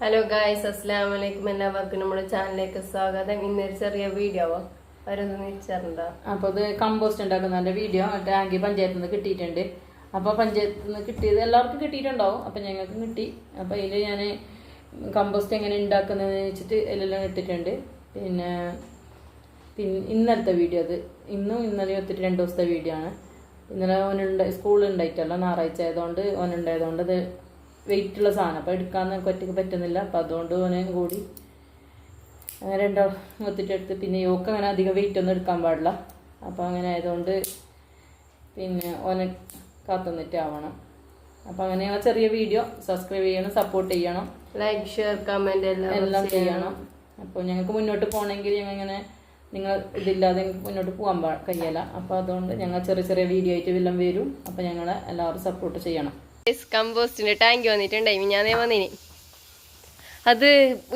Hello guys, അസ്സലാമു അലൈക്കും. എല്ലാവർക്കും നമ്മുടെ ചാനലിലേക്ക് സ്വാഗതം. ഇന്നൊരു ചെറിയ വീഡിയോ അവരൊന്നും വെച്ചിട്ടുണ്ടോ? അപ്പോൾ ഇത് കമ്പോസ്റ്റ് ഉണ്ടാക്കുന്നതിൻ്റെ വീഡിയോ ടാങ്കി പഞ്ചായത്തിൽ നിന്ന് കിട്ടിയിട്ടുണ്ട്. അപ്പോൾ പഞ്ചായത്തിൽ നിന്ന് കിട്ടിയത് എല്ലാവർക്കും കിട്ടിയിട്ടുണ്ടാവും. അപ്പോൾ ഞങ്ങൾക്ക് കിട്ടി. അപ്പോൾ അതിൽ ഞാൻ കമ്പോസ്റ്റ് എങ്ങനെ ഉണ്ടാക്കുന്നതെന്ന് വെച്ചിട്ട് എല്ലാം ഇട്ടിട്ടുണ്ട്. പിന്നെ ഇന്നലത്തെ വീഡിയോ അത് ഇന്നലെ എത്തിയിട്ട് 2 ദിവസത്തെ വീഡിയോ ആണ്. ഇന്നലെ സ്കൂളിൽ ഉണ്ടായിട്ടല്ല, ഞായറാഴ്ച ആയതുകൊണ്ട് ഓനുണ്ടായതുകൊണ്ട് അത് വെയിറ്റുള്ള സാധനം. അപ്പോൾ എടുക്കാൻ ഒറ്റയ്ക്ക് പറ്റുന്നില്ല. അപ്പോൾ അതുകൊണ്ട് ഓനെ കൂടി അങ്ങനെ 2 ഒത്തിട്ടെടുത്ത്. പിന്നെ യോക്ക് അങ്ങനെ അധികം വെയിറ്റ് ഒന്നും എടുക്കാൻ പാടില്ല. അപ്പോൾ അങ്ങനെ ആയതുകൊണ്ട് പിന്നെ ഓനെ കാത്തുനിന്നിട്ടാവണം. അപ്പോൾ അങ്ങനെ ചെറിയ വീഡിയോ സബ്സ്ക്രൈബ് ചെയ്യണം, സപ്പോർട്ട് ചെയ്യണം, ലൈക്ക്, ഷെയർ, കമൻറ്റ് എല്ലാം ചെയ്യണം. അപ്പോൾ ഞങ്ങൾക്ക് മുന്നോട്ട് പോകണമെങ്കിൽ ഞങ്ങളിങ്ങനെ നിങ്ങൾ ഇതില്ലാതെ മുന്നോട്ട് പോകാൻ കഴിയല്ല. അപ്പോൾ അതുകൊണ്ട് ഞങ്ങൾ ചെറിയ ചെറിയ വീഡിയോ ആയിട്ട് എല്ലാം വരും. അപ്പോൾ ഞങ്ങളെ എല്ലാവരും സപ്പോർട്ട് ചെയ്യണം. കമ്പോസ്റ്റിന്റെ ടാങ്ക് വന്നിട്ടുണ്ടായി, ഞാൻ വന്നിനി. അത്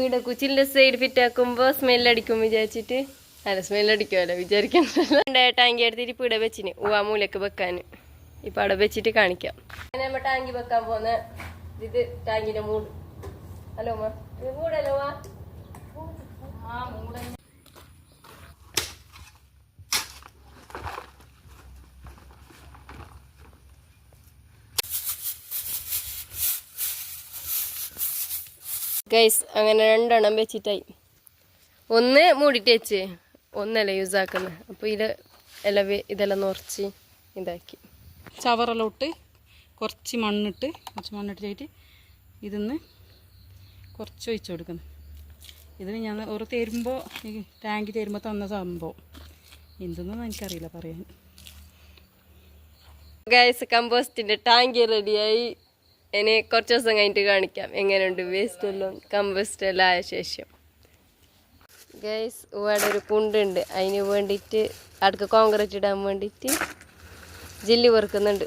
ഇവിടെ കുച്ചിലിന്റെ സൈഡ് ഫിറ്റ് ആക്കുമ്പോ സ്മെല്ലടിക്കും വിചാരിച്ചിട്ട്, അല്ല സ്മെല്ലടിക്കുമല്ലോ വിചാരിക്കുന്നുണ്ട്. ടാങ്കി എടുത്തിട്ട് ഇപ്പൊ ഇവിടെ വെച്ചിന് മൂലക്ക് വെക്കാൻ. ഇപ്പൊ അവിടെ വെച്ചിട്ട് കാണിക്കാം. നമ്മ ടാങ്കി വെക്കാൻ പോന്ന ഇത് ടാങ്കിന്റെ മൂട്. ഹലോ മാ, ഇത് മൂടല്ലോ മാ. ഗൈസ്, അങ്ങനെ 2 എണ്ണം വെച്ചിട്ടായി. ഒന്ന് മൂടിയിട്ട് വെച്ച്, ഒന്നല്ല യൂസ് ആക്കുന്നത്. അപ്പോൾ ഇതെല്ലാം നിറച്ച് ഇതാക്കി ചവറലോട്ട് കുറച്ച് മണ്ണിട്ട് ചെയ്തിട്ട് ഇതിന്ന് കുറച്ച് ഒഴിച്ചു കൊടുക്കുന്നു. ഇതിന് ഞാൻ ഒരു തരുമ്പോൾ ഈ ടാങ്ക് തരുമ്പോൾ തന്ന സംഭവം എന്തെന്നൊന്നും എനിക്കറിയില്ല പറയാൻ. ഗൈസ്, കമ്പോസ്റ്റിൻ്റെ ടാങ്ക് റെഡിയായി. ഇനി കുറച്ച് ദിവസം കഴിഞ്ഞിട്ട് കാണിക്കാം എങ്ങനെയുണ്ട് വേസ്റ്റ് എല്ലാം കമ്പോസ്റ്റ് എല്ലാം ആയ ശേഷം. ഗൈസ്, ഇവിടെ ഒരു കുണ്ടുണ്ട്. അതിന് വേണ്ടിയിട്ട് അടുക്ക് കോൺക്രീറ്റ് ഇടാൻ വേണ്ടിയിട്ട് ജില്ലി വറുക്കുന്നുണ്ട്.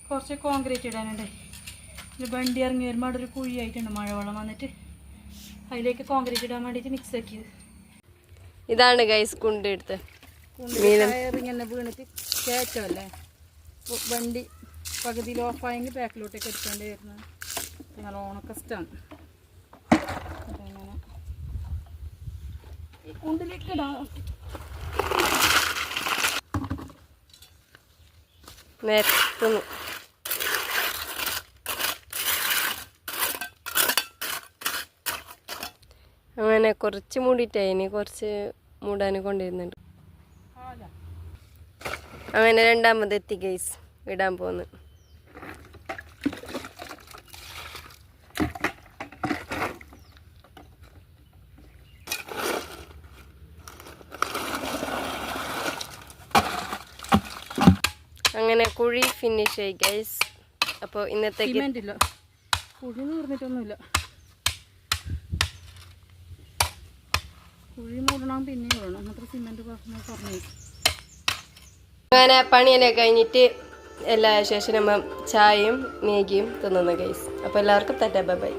കുറച്ച് കോൺക്രീറ്റ് ഇടാനുണ്ട്. വണ്ടി ഇറങ്ങി വരുമ്പോൾ അവിടെ ഒരു കുഴിയായിട്ടുണ്ട്, മഴവെള്ളം വന്നിട്ട് അതിലേക്ക് കോൺക്രീറ്റ് ഇടാൻ വേണ്ടിയിട്ട് മിക്സ് ആക്കിയത്. ഇതാണ് ഗൈസ് കുണ്ട് എടുത്ത് ഇങ്ങനെ വീണിട്ട് കയറ്റമല്ലേ, വണ്ടി പകുതിയിൽ ഓഫായെങ്കിൽ ബാക്കിലോട്ടേക്ക് എടുക്കേണ്ടി വരുന്നത്. നല്ല ഓണക്കസ്റ്റാണ്. അതങ്ങനെ ഈ കുണ്ടിലേക്ക് ഇടാം. നേരത്തുന്നു അങ്ങനെ കുറച്ച് മൂടിയിട്ടായി. ഇനി കുറച്ച് മൂടാൻ കൊണ്ടിരുന്നുണ്ട്. അങ്ങനെ 2ാമത് എത്തി ഗൈസ്, ഇടാൻ പോന്ന്. അങ്ങനെ കുഴി ഫിനിഷ് ആയി ഗൈസ്. അപ്പോൾ ഇന്നത്തേക്ക് കുഴി നിർന്നിട്ടൊന്നുമില്ല. കുഴി മൂടണം, പിന്നെ വേണം അത്ര സിമെന്റ് കുറഞ്ഞു. അങ്ങനെ പണിയെല്ലാം കഴിഞ്ഞിട്ട് എല്ലാ ശേഷം നമ്മൾ ചായയും മേഗിയും തിന്നുന്നു ഗൈസ്. അപ്പോൾ എല്ലാവർക്കും ടാറ്റാ ബൈ ബൈ.